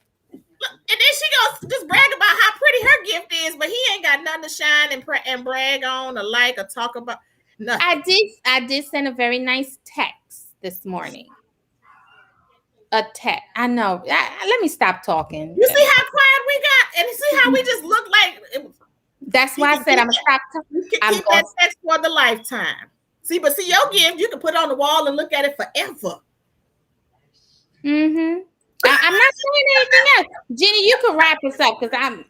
And then she goes just brag about how pretty her gift is, but he ain't got nothing to shine and brag on or like or talk about. Nothing. I did send a very nice text this morning. A text. I know. Let me stop talking. You see how quiet we got, and you see how we just look like. That's why I said I'm gonna stop. You can keep that text for the lifetime. See your gift, you can put it on the wall and look at it forever. Mm-hmm. I'm not saying anything else. Jenny, you can wrap us up because I'm.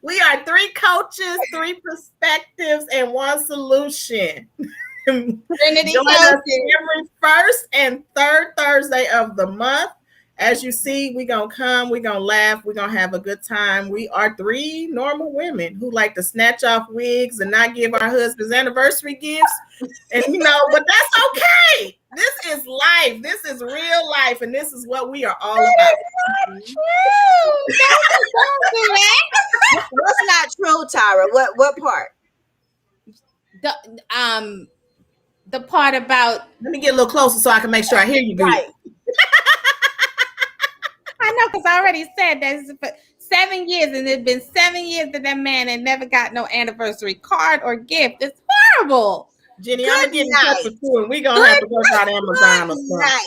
We are three coaches, three perspectives, and one solution. Trinity Join us every first and third Thursday of the month. As you see, we gonna come, we gonna laugh, we gonna have a good time. We are three normal women who like to snatch off wigs and not give our husbands anniversary gifts. And but that's okay. This is life. This is real life, and this is what we are all about. True. Don't do that. What's not true, Tyra? What part? The part about, let me get a little closer so I can make sure I hear you good. Right. I know, because I already said that for 7 years, and it's been 7 years that man had never got no anniversary card or gift. It's horrible. Jenny, I'm gonna get in touch with you, and we're gonna have to work out Amazon or something.